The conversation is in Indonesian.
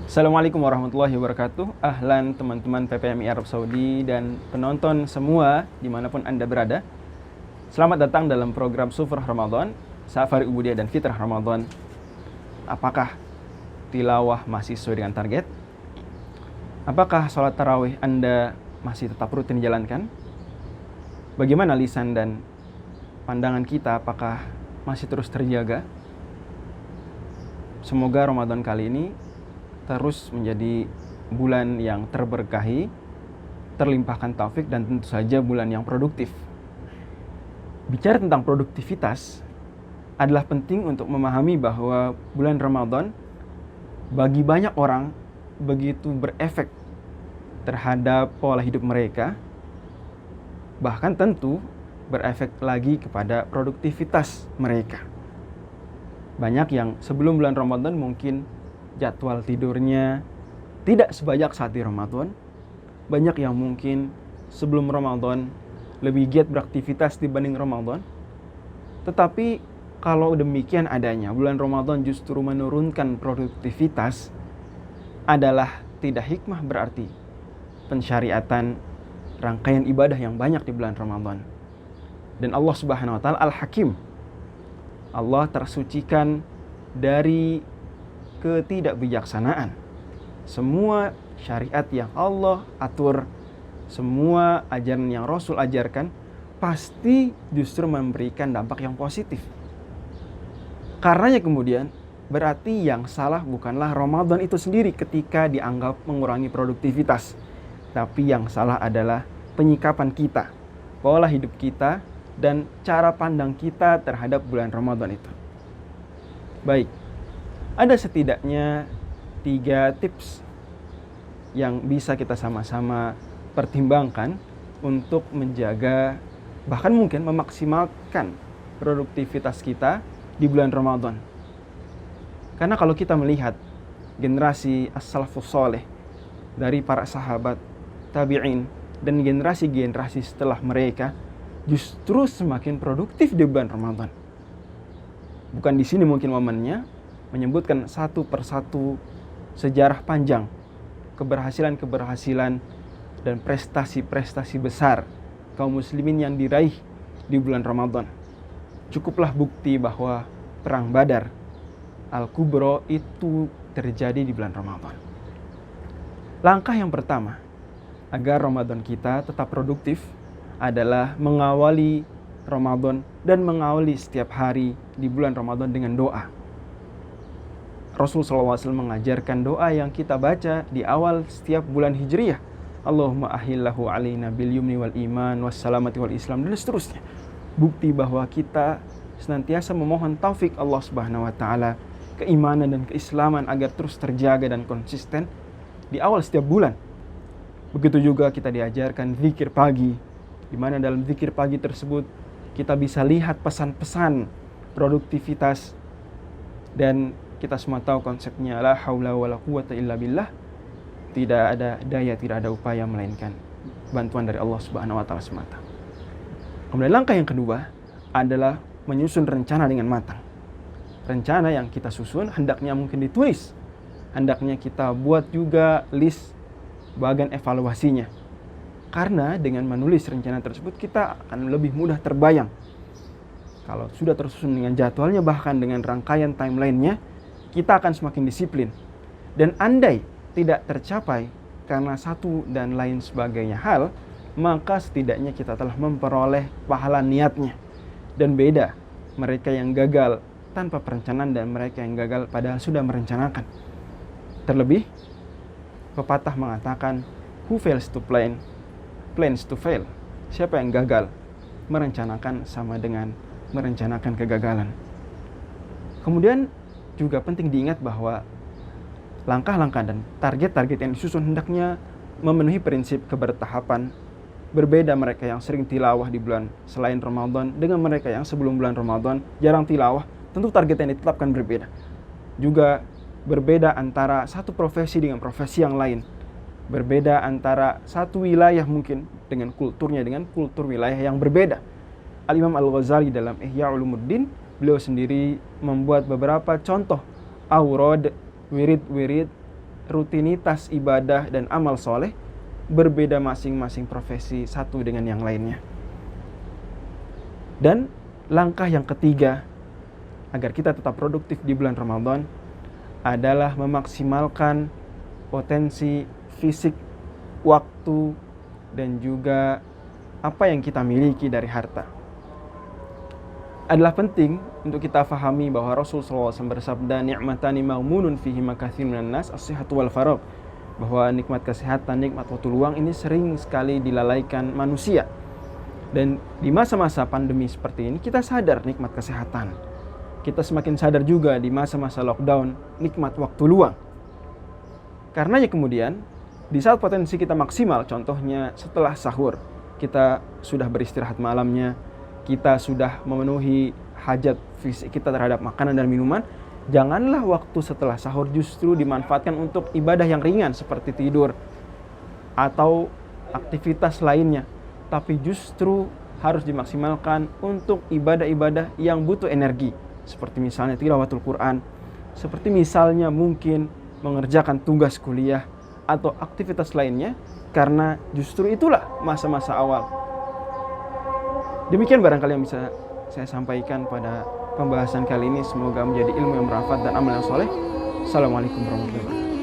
Assalamualaikum warahmatullahi wabarakatuh. Ahlan teman-teman PPMI Arab Saudi dan penonton semua dimanapun Anda berada. Selamat datang dalam program Sufrah Ramadan, Safari Ubudiyah dan Fitrah Ramadan. Apakah tilawah masih sesuai dengan target? Apakah sholat tarawih Anda masih tetap rutin dijalankan? Bagaimana lisan dan pandangan kita, apakah masih terus terjaga? Semoga Ramadan kali ini terus menjadi bulan yang terberkahi, terlimpahkan taufik, dan tentu saja bulan yang produktif. Bicara tentang produktivitas adalah penting untuk memahami bahwa bulan Ramadan bagi banyak orang begitu berefek terhadap pola hidup mereka, bahkan tentu berefek lagi kepada produktivitas mereka. Banyak yang sebelum bulan Ramadan mungkin jadwal tidurnya tidak sebanyak saat di Ramadan. Banyak yang mungkin sebelum Ramadan lebih giat beraktivitas dibanding Ramadan. Tetapi kalau demikian adanya, bulan Ramadan justru menurunkan produktivitas adalah tidak hikmah, berarti pensyariatan rangkaian ibadah yang banyak di bulan Ramadan. Dan Allah Subhanahu wa taala Al-Hakim. Allah tersucikan dari ketidakbijaksanaan. Semua syariat yang Allah atur, semua ajaran yang Rasul ajarkan pasti justru memberikan dampak yang positif. Karenanya kemudian berarti yang salah bukanlah Ramadan itu sendiri ketika dianggap mengurangi produktivitas, tapi yang salah adalah penyikapan kita, pola hidup kita, dan cara pandang kita terhadap bulan Ramadan itu. Baik, ada setidaknya 3 tips yang bisa kita sama-sama pertimbangkan untuk menjaga, bahkan mungkin memaksimalkan produktivitas kita di bulan Ramadan. Karena kalau kita melihat generasi as-salafus saleh dari para sahabat, tabi'in, dan generasi-generasi setelah mereka justru semakin produktif di bulan Ramadan. Bukan di sini mungkin momennya menyebutkan satu persatu sejarah panjang keberhasilan-keberhasilan dan prestasi-prestasi besar kaum muslimin yang diraih di bulan Ramadan. Cukuplah bukti bahwa perang Badar Al-Kubra itu terjadi di bulan Ramadan. Langkah yang pertama agar Ramadan kita tetap produktif adalah mengawali Ramadan dan mengawali setiap hari di bulan Ramadan dengan doa. Rasulullah SAW mengajarkan doa yang kita baca di awal setiap bulan Hijriyah. Allahumma ahillahu alaina bil yumni wal iman wassalamati wal islam, dan seterusnya. Bukti bahwa kita senantiasa memohon taufik Allah Subhanahu wa taala, keimanan dan keislaman agar terus terjaga dan konsisten di awal setiap bulan. Begitu juga kita diajarkan zikir pagi, di mana dalam zikir pagi tersebut kita bisa lihat pesan-pesan produktivitas, dan kita semua tahu konsepnya la haula wala quwata illa billah. Tidak ada daya, tidak ada upaya melainkan bantuan dari Allah Subhanahu wa taala semata. Kemudian langkah yang kedua adalah menyusun rencana dengan matang. Rencana yang kita susun hendaknya mungkin ditulis. Hendaknya kita buat juga list bagian evaluasinya. Karena dengan menulis rencana tersebut kita akan lebih mudah terbayang. Kalau sudah tersusun dengan jadwalnya, bahkan dengan rangkaian timelinenya, kita akan semakin disiplin. Dan andai tidak tercapai karena satu dan lain sebagainya hal, maka setidaknya kita telah memperoleh pahala niatnya. Dan beda mereka yang gagal tanpa perencanaan dan mereka yang gagal padahal sudah merencanakan. Terlebih, pepatah mengatakan, who fails to plan, plans to fail. Siapa yang gagal merencanakan sama dengan merencanakan kegagalan. Kemudian juga penting diingat bahwa langkah-langkah dan target-target yang disusun hendaknya memenuhi prinsip kebertahapan. Berbeda mereka yang sering tilawah di bulan selain Ramadan dengan mereka yang sebelum bulan Ramadan jarang tilawah, tentu target yang ditetapkan berbeda. Juga berbeda antara satu profesi dengan profesi yang lain. Berbeda antara satu wilayah mungkin dengan kulturnya dengan kultur wilayah yang berbeda. Al-Imam Al-Ghazali dalam Ihya Ulumuddin, beliau sendiri membuat beberapa contoh aurad, wirid-wirid rutinitas ibadah dan amal soleh berbeda masing-masing profesi satu dengan yang lainnya. Dan langkah yang ketiga agar kita tetap produktif di bulan Ramadan adalah memaksimalkan potensi fisik, waktu, dan juga apa yang kita miliki dari harta. Adalah penting untuk kita fahami bahwa Rasulullah SAW bersabda, ni'matani maumunun fihi makathirun minan nas, as-sihhatu wal faragh, bahwa nikmat kesehatan, nikmat waktu luang ini sering sekali dilalaikan manusia. Dan di masa-masa pandemi seperti ini kita sadar nikmat kesehatan. Kita semakin sadar juga di masa-masa lockdown nikmat waktu luang. Karenanya kemudian di saat potensi kita maksimal, contohnya setelah sahur, kita sudah beristirahat malamnya, kita sudah memenuhi hajat fisik kita terhadap makanan dan minuman, janganlah waktu setelah sahur justru dimanfaatkan untuk ibadah yang ringan seperti tidur atau aktivitas lainnya, tapi justru harus dimaksimalkan untuk ibadah-ibadah yang butuh energi, seperti misalnya tilawatul Quran, seperti misalnya mungkin mengerjakan tugas kuliah atau aktivitas lainnya, karena justru itulah masa-masa awal. Demikian barangkali yang bisa saya sampaikan pada pembahasan kali ini. Semoga menjadi ilmu yang bermanfaat dan amal yang soleh. Assalamualaikum warahmatullahi wabarakatuh.